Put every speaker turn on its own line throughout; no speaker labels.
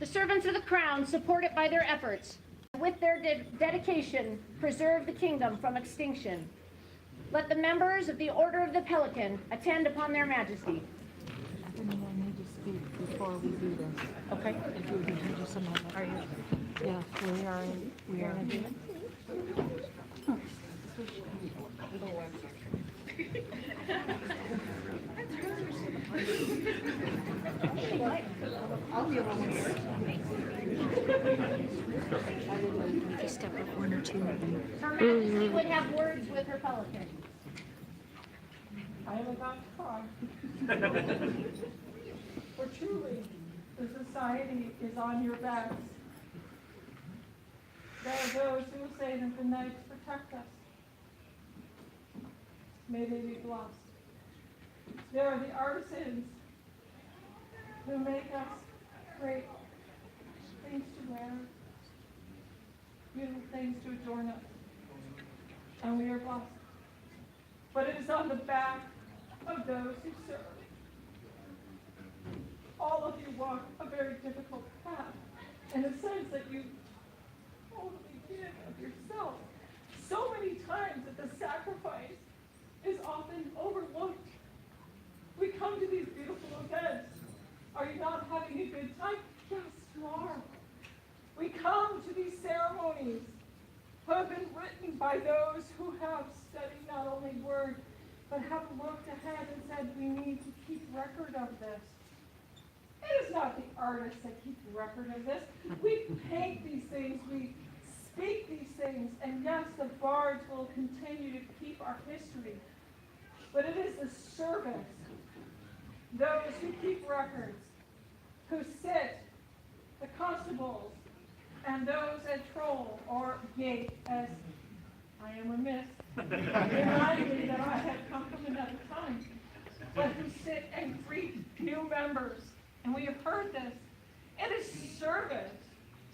The servants of the crown support it by their efforts. With their dedication, preserve the kingdom from extinction. Let the members of the Order of the Pelican attend upon their majesty.
Anyone need to speak before we do this?
Okay.
If you would give just a moment. Are you? Yeah, we are in agreement.
I'll be along here.
Just step up one or two of them.
Her Majesty would have words with her pelican.
I am about to cry. For truly, the society is on your backs. There are those who will say that the knights protect us. May they be blessed. There are the artisans who make us great things to wear, beautiful things to adorn us, and we are blessed. But it is on the back of those who serve. All of you walk a very difficult path in the sense that you totally give of yourself so many times that the sacrifice is often overlooked. We come to these beautiful events. Are you not having a good time? Yes, you are. We come to these ceremonies who have been written by those who have studied not only word, but have looked ahead and said, we need to keep record of this. It is not the artists that keep record of this. We paint these things, we speak these things, and yes, the bards will continue to keep our history. But it is the servants, those who keep records, who sit, the constables, and those at troll or gate, as I am remiss, reminding me that I had come from another time, but who sit and greet new members. And we have heard this. It is service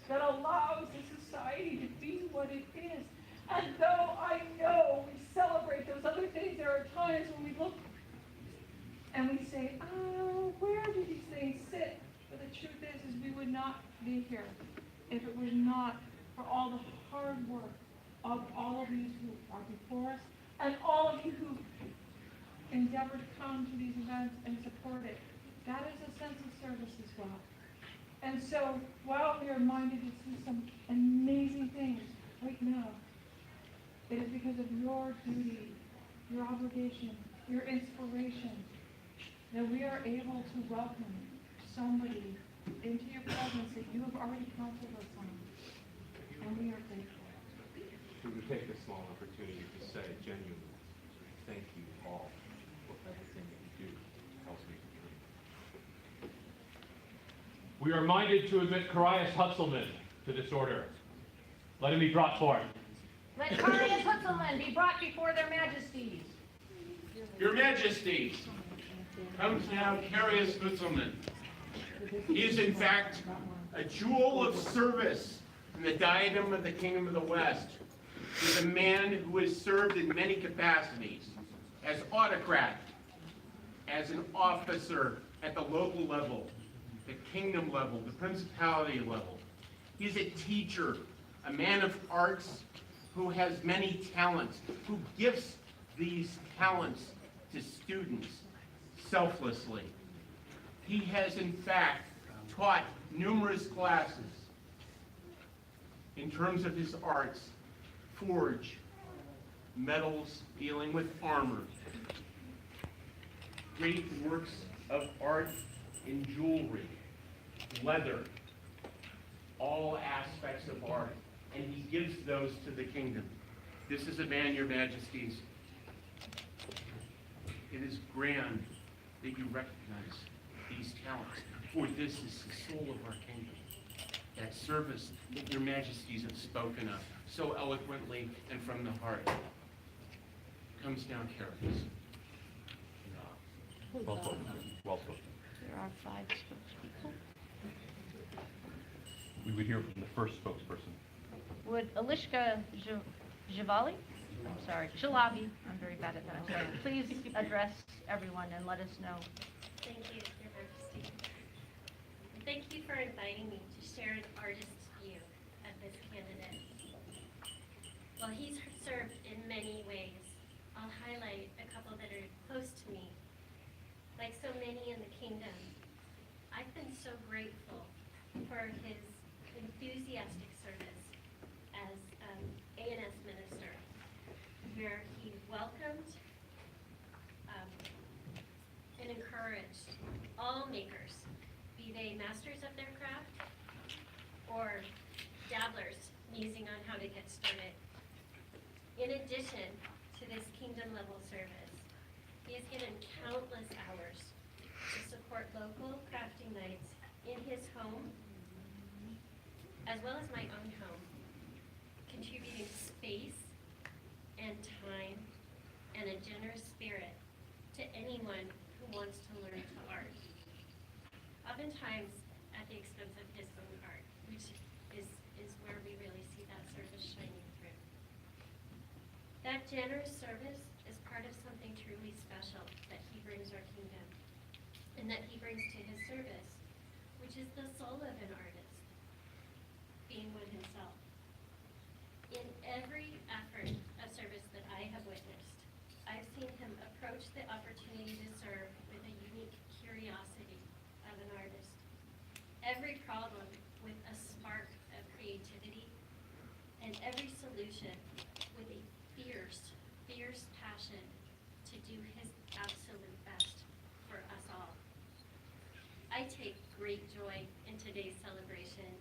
that allows the society to be what it is. And though I know we celebrate those other things, there are times when we look and we say, oh, where do these things sit? But the truth is we would not be here if it was not for all the hard work of all of you who are before us and all of you who endeavor to come to these events and support it. That is a sense of service as well. And so while we are minded to see some amazing things right now, it is because of your duty, your obligation, your inspiration, that we are able to welcome somebody into your presence that you have already counseled us on. And we are grateful.
We would take this small opportunity to say genuinely, thank you all for everything that you do to help me. We are minded to admit Karius Hutzelmann to this order. Let him be brought forth.
Let Karius Hutzelmann be brought before their majesties.
Your Majesty, comes now Karius Hutzelmann. He is in fact a jewel of service in the diadem of the Kingdom of the West. He is a man who has served in many capacities, as autocrat, as an officer at the local level, the kingdom level, the principality level. He's a teacher, a man of arts who has many talents, who gives these talents to students selflessly. He has, in fact, taught numerous classes in terms of his arts, forge, metals dealing with armor, great works of art in jewelry, leather, all aspects of art, and he gives those to the kingdom. This is a man, your majesties. It is grand that you recognize these talents, for this is the soul of our kingdom. That service that your majesties have spoken of so eloquently and from the heart. Comes down, Karius.
Well spoken. Well spoken.
There are 5 spokespeople.
We would hear from the first spokesperson.
Would Alishka Javali, Jalavi, I'm very bad at that, I'm sorry, please address everyone and let us know.
Thank you, Your Majesty. Thank you for inviting me to share an artist's view of this candidate. While he's served in many ways, I'll highlight a couple that are close to me. Like so many in the kingdom, I've been so grateful for his enthusiastic service as A&S minister, where he welcomed and encouraged all makers, be they masters of their craft or dabblers musing on how to get started. In addition to this kingdom level service, he has given countless hours to support local crafting nights in his home, as well as my own home, contributing space and time and a generous spirit to anyone who wants to learn to art. Oftentimes at the expense of his own art, which is where we really see that service shining through. That generous service is part of something truly special that he brings our kingdom, and that he brings to his service, which is the soul of an artist, being one himself. In every effort of service that I have witnessed, I've seen him approach the opportunity to serve with a unique curiosity of an artist. Every problem with a spark of creativity, and every solution with a fierce passion to do his absolute best for us all. I take great joy in today's celebration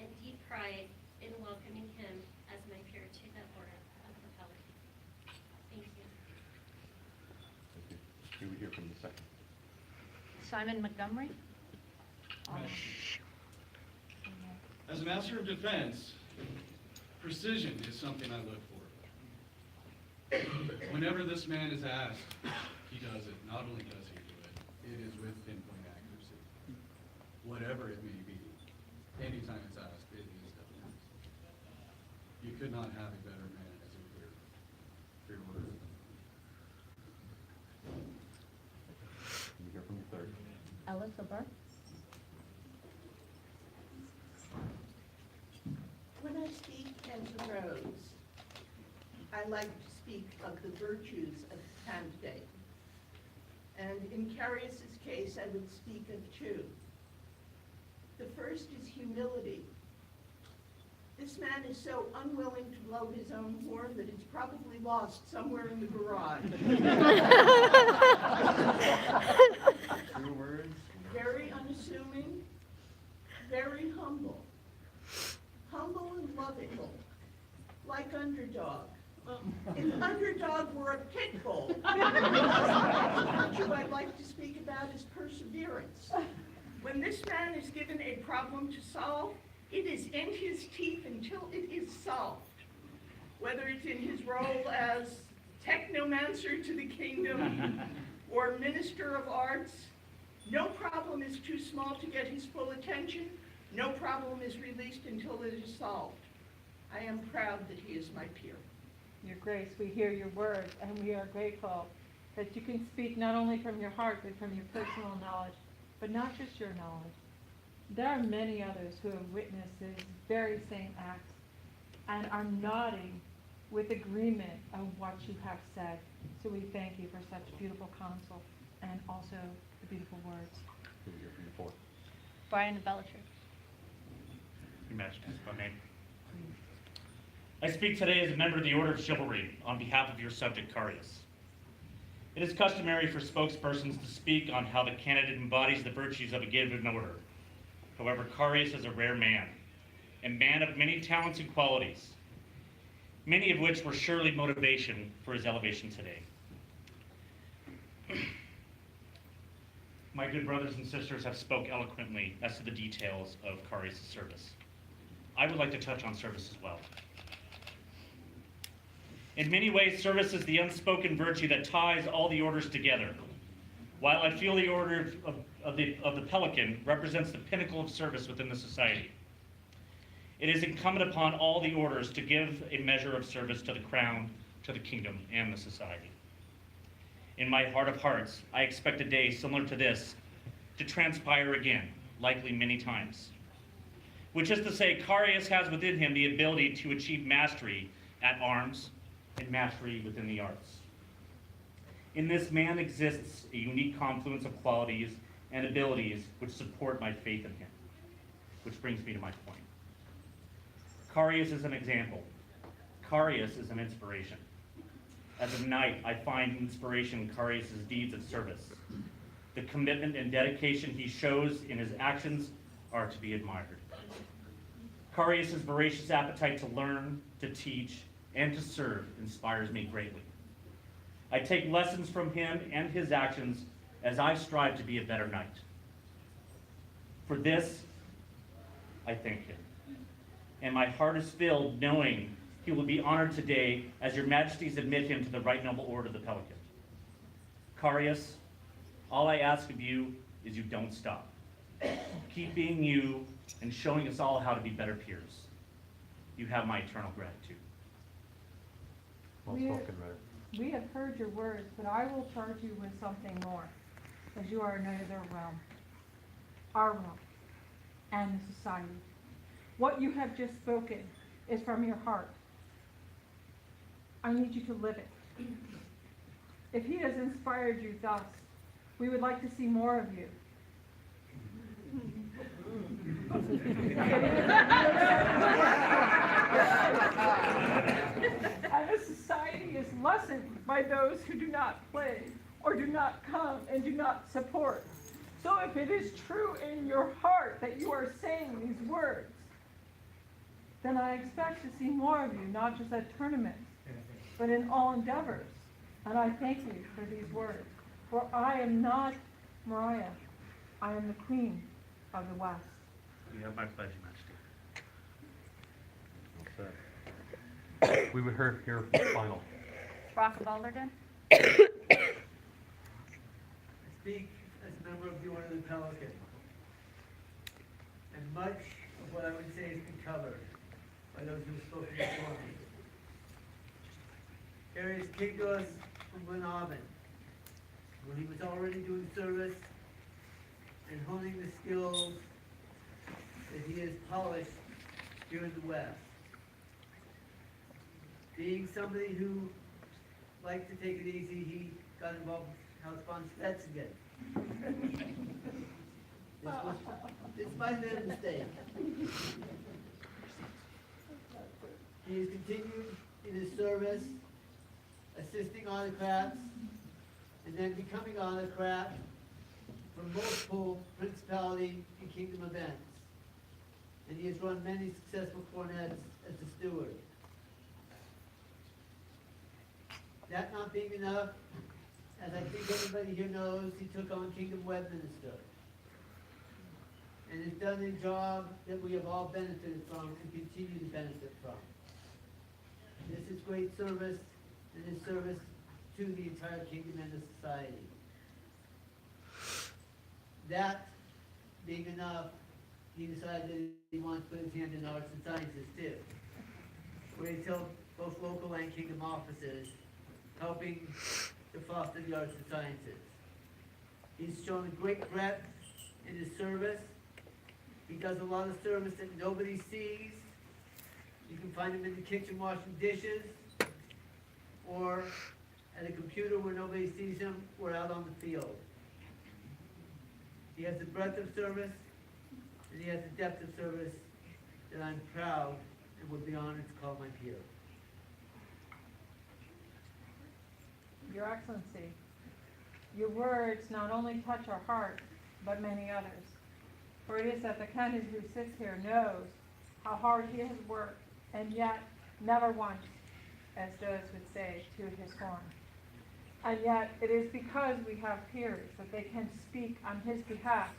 and deep pride in welcoming him as my peer to the Order of the Pelican. Thank you.
Thank you. Can we hear from the second?
Simon Montgomery?
As a master of defense, precision is something I look for. Whenever this man is asked, he does it. Not only does he do it, it is with pinpoint accuracy. Whatever it may be, anytime it's asked, it is done. You could not have a better man as a clear word.
Can we hear from the third?
Ellis O'Byrne?
When I speak into roads, I like to speak of the virtues of the candidate. And in Karius's case, I would speak of two. The first is humility. This man is so unwilling to blow his own horn that it's probably lost somewhere in the garage.
Two words.
Very unassuming, very humble. Humble and lovable, like Underdog. If Underdog were a pit bull, the virtue I'd like to speak about is perseverance. When this man is given a problem to solve, it is in his teeth until it is solved. Whether it's in his role as technomancer to the kingdom or minister of arts, no problem is too small to get his full attention. No problem is released until it is solved. I am proud that he is my peer.
Your Grace, we hear your words, and we are grateful that you can speak not only from your heart, but from your personal knowledge, but not just your knowledge. There are many others who have witnessed this very same act and are nodding with agreement of what you have said. So we thank you for such beautiful counsel and also the beautiful words.
Can we hear from the fourth?
Brian Belcher.
Your Majesty, if I may. I speak today as a member of the Order of Chivalry on behalf of your subject, Karius. It is customary for spokespersons to speak on how the candidate embodies the virtues of a given order. However, Karius is a rare man, a man of many talents and qualities, many of which were surely motivation for his elevation today. My good brothers and sisters have spoke eloquently as to the details of Karius' service. I would like to touch on service as well. In many ways, service is the unspoken virtue that ties all the orders together. While I feel the Order of the Pelican represents the pinnacle of service within the society, it is incumbent upon all the orders to give a measure of service to the crown, to the kingdom, and the society. In my heart of hearts, I expect a day similar to this to transpire again, likely many times. Which is to say, Karius has within him the ability to achieve mastery at arms and mastery within the arts. In this man exists a unique confluence of qualities and abilities which support my faith in him. Which brings me to my point. Karius is an example. Karius is an inspiration. As a knight, I find inspiration in Karius' deeds of service. The commitment and dedication he shows in his actions are to be admired. Karius' voracious appetite to learn, to teach, and to serve inspires me greatly. I take lessons from him and his actions as I strive to be a better knight. For this, I thank him. And my heart is filled knowing he will be honored today as your majesties admit him to the right noble order of the Pelican. Karius, all I ask of you is you don't stop. Keep being you and showing us all how to be better peers. You have my eternal gratitude.
Well spoken, Red.
We have heard your words, but I will charge you with something more, as you are a knight of their realm, our realm, and the society. What you have just spoken is from your heart. I need you to live it. If he has inspired you thus, we would like to see more of you. And the society is lessened by those who do not play, or do not come and do not support. So if it is true in your heart that you are saying these words, then I expect to see more of you, not just at tournaments, but in all endeavors. And I thank you for these words. For I am not Mariah. I am the Queen of the West.
You have my pledge, Majesty.
Okay. We would hear final.
Brock of Alderton.
I speak as a member of the Order of the Pelican. And much of what I would say has been covered by those who have spoken before me. Karius came to us from Glenavon, when he was already doing service and honing the skills that he has polished here in the West. Being somebody who liked to take it easy, he got involved with Hutzelmann Spets again. This might have been a mistake. He has continued in his service, assisting autocrats, and then becoming autocrat for multiple principality and kingdom events. And he has run many successful cornets as a steward. That not being enough, as I think everybody here knows, he took on Kingdom Westminster and has done a job that we have all benefited from and continue to benefit from. This is great service and his service to the entire kingdom and the society. That being enough, he decided that he wants to put his hand in arts and sciences too, where he's held both local and kingdom offices, helping to foster the arts and sciences. He's shown a great breadth in his service. He does a lot of service that nobody sees. You can find him in the kitchen washing dishes, or at a computer where nobody sees him, or out on the field. He has the breadth of service, and he has the depth of service that I'm proud and would be honored to call my peer.
Your Excellency, your words not only touch our heart, but many others. For it is that the candidate who sits here knows how hard he has worked, and yet never once, as those would say, to his horn. And yet it is because we have peers that they can speak on his behalf,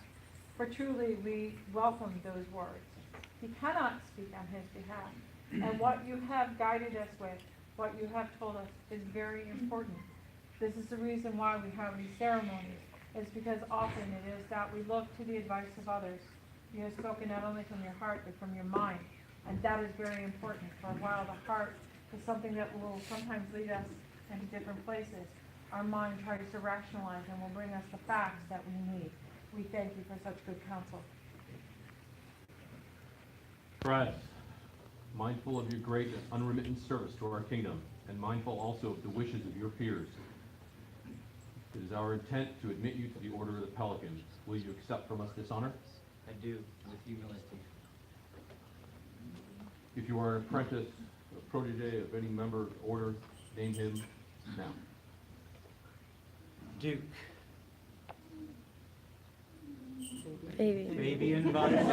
for truly we welcome those words. He cannot speak on his behalf. And what you have guided us with, what you have told us, is very important. This is the reason why we have these ceremonies, is because often it is that we look to the advice of others. You have spoken not only from your heart, but from your mind. And that is very important, for while the heart is something that will sometimes lead us into different places, our mind tries to rationalize and will bring us the facts that we need. We thank you for such good counsel.
Fred, mindful of your great and unremittent service to our kingdom, and mindful also of the wishes of your peers, it is our intent to admit you to the Order of the Pelican. Will you accept from us this honor?
I do, with humility.
If you are an apprentice, a protege of any member of the order, name him now.
Duke.
Baby.
Baby and Vice.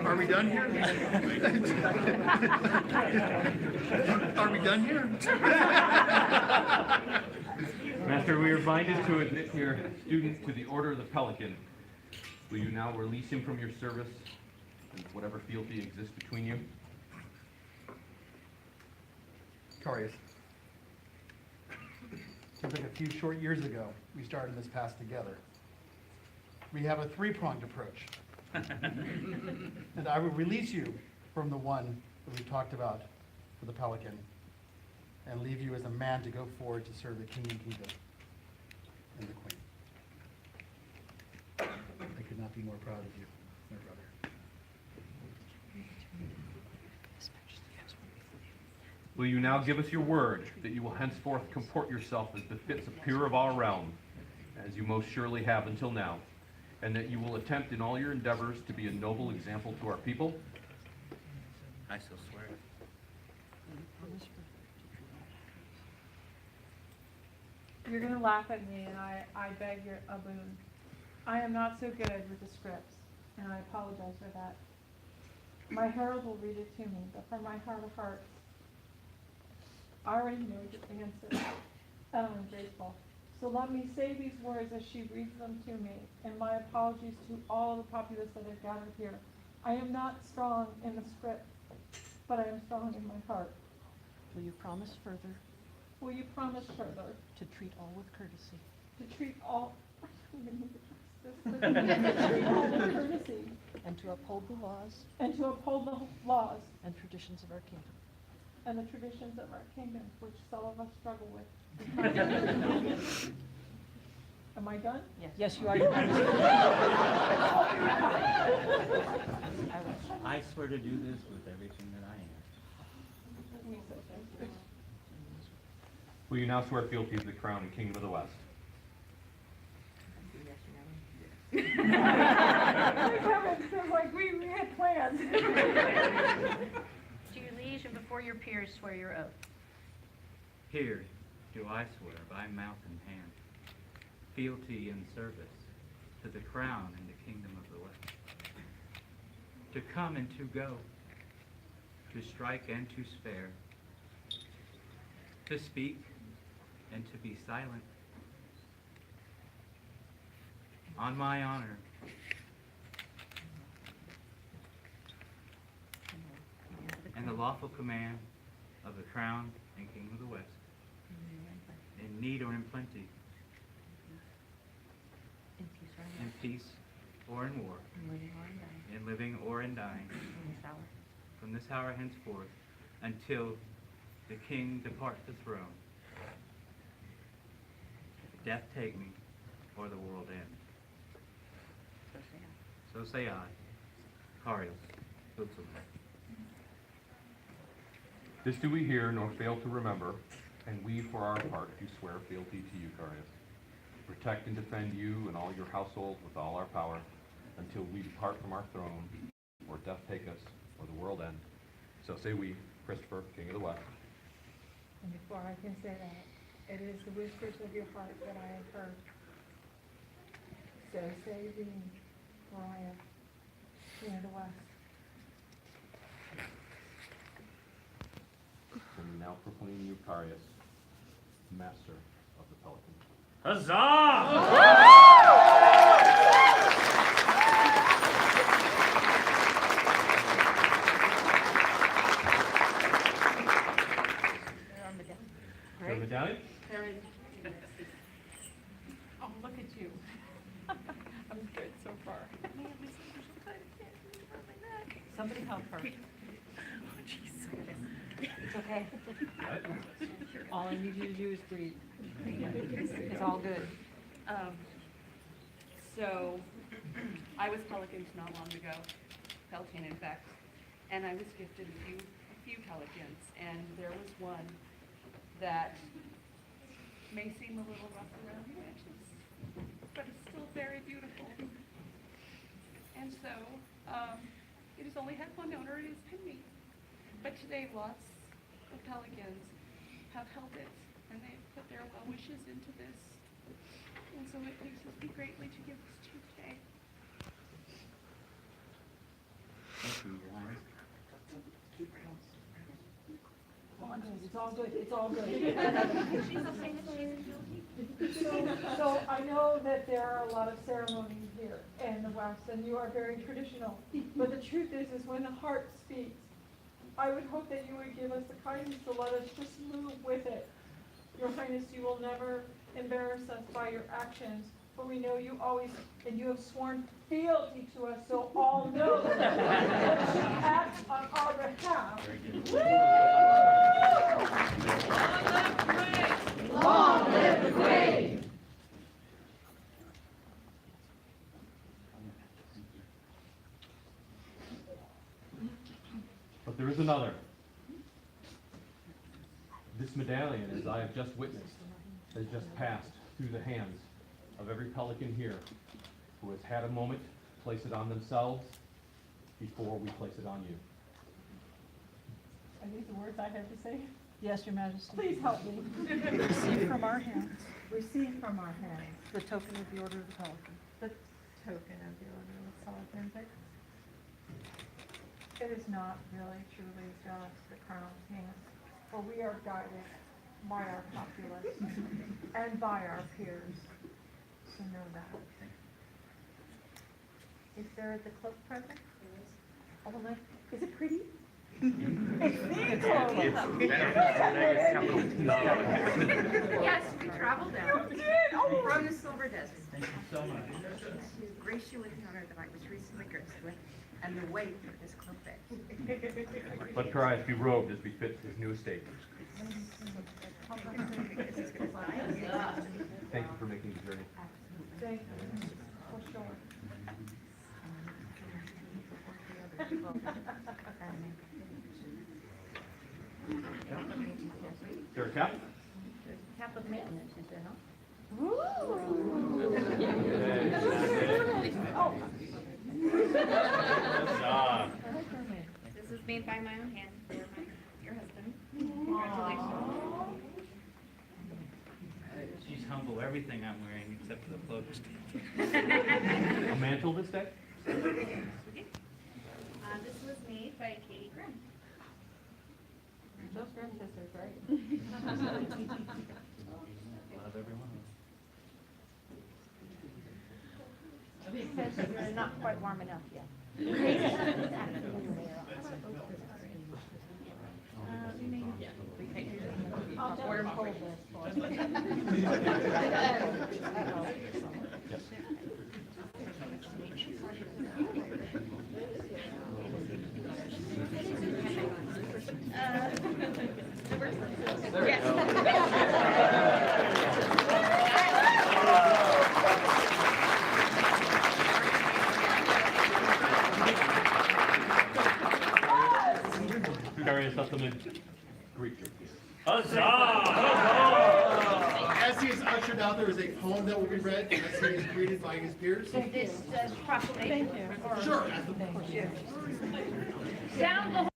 Are we done here? Are we done here?
Master, we are binded to admit your student to the Order of the Pelican. Will you now release him from your service and whatever fealty exists between you?
Karius. Seems like a few short years ago, we started this path together. We have a three-pronged approach. And I will release you from the one that we talked about for the Pelican and leave you as a man to go forward to serve the king and kingdom and the queen. I could not be more proud of you, my brother.
Will you now give us your word that you will henceforth comport yourself as befits a peer of our realm, as you most surely have until now, and that you will attempt in all your endeavors to be a noble example to our people?
I so swear.
You're gonna laugh at me, and I beg your a boon. I am not so good with the scripts, and I apologize for that. My herald will read it to me, but from my heart of hearts, I already know the answer, and I'm grateful. So let me say these words as she reads them to me, and my apologies to all the populace that have gathered here. I am not strong in the script, but I am strong in my heart.
Will you promise further
Will you promise further
to treat all with courtesy
to treat all, I'm gonna need to press this, to treat all with courtesy
and to uphold the laws
and to uphold the laws
and traditions of our kingdom?
and the traditions of our kingdom, which some of us struggle with? Am I done?
Yes, you are.
I swear to do this with everything that I am.
Will you now swear fealty to the crown and kingdom of the West?
It's like we had plans.
To your liege and before your peers, swear your oath.
Here do I swear by mouth and hand, fealty and service to the crown and the kingdom of the West, to come and to go, to strike and to spare, to speak and to be silent. On my honor, and the lawful command of the crown and kingdom of the West, in need or in plenty, in peace or in war, in living or in dying, from this hour henceforth, until the king depart the throne, death take me, or the world end. So say I, Karius, Hutzelmann.
This do we hear, nor fail to remember, and we, for our part, do swear fealty to you, Karius. Protect and defend you and all your household with all our power, until we depart from our throne, or death take us, or the world end. So say we, Christopher, King of the West.
And before I can say that, it is the whispers of your heart that I have heard. So say we, Mariah, King of the West.
And we now proclaim you, Karius, Master of the Pelican.
Huzzah!
Great. Medallion?
Oh, look at you. I'm good so far.
Somebody help her.
Oh, jeez.
okay? All I need you to do is breathe. It's all good.
So, I was Pelicans not long ago, Pelican in fact, and I was gifted a few Pelicans, and there was one that may seem a little rough around the edges, but it's still very beautiful. And so, it has only had one owner, it has been me. But today, lots of Pelicans have held it, and they've put their well wishes into this. And so it pleases me greatly to give this to you today.
Thank you, Your Honor.
It's all good, it's all good. So I know that there are a lot of ceremonies here in the West, and you are very traditional. But the truth is when the heart speaks, I would hope that you would give us the kindness to let us just move with it. Your Highness, you will never embarrass us by your actions, for we know you always, and you have sworn fealty to us, so all know that you act on our behalf.
Long live the Queen!
But there is another. This medallion, as I have just witnessed, has just passed through the hands of every Pelican here who has had a moment to place it on themselves before we place it on you.
Are these the words I have to say?
Yes, Your Majesty.
Please help me.
Receive from our hands
Receive from our hands
the token of the Order of the Pelican.
the token of the order of Solid. It is not really truly just the crown's hands, for we are guided by our populace and by our peers. So know that. Is there the cloak present? Oh, is it pretty? It's the cloak.
Yes, we traveled down
You did? Oh,
from the Silver Desert
Thank you so much.
to grace you with the honor that I was recently graced with, and the weight of this cloak bag.
Let Karius be robed as befits his new estate. Thank you for making the journey.
Thank you, for sure.
Is there a cap?
Cap of maintenance, is there not?
This is made by my own hand for your husband. Congratulations.
She's humble, everything I'm wearing except for the cloak.
A mantle this day?
This was made by Katie Grimm.
Those Grimses are great.
Love everyone.
It says that you're not quite warm enough yet. I'll just hold this for you.
Karius, Hutzelmann, greet you.
As he is ushered out, there is a poem that will be read as he is greeted by his peers.
This proclamation.
Thank you.
Sure.
Sound the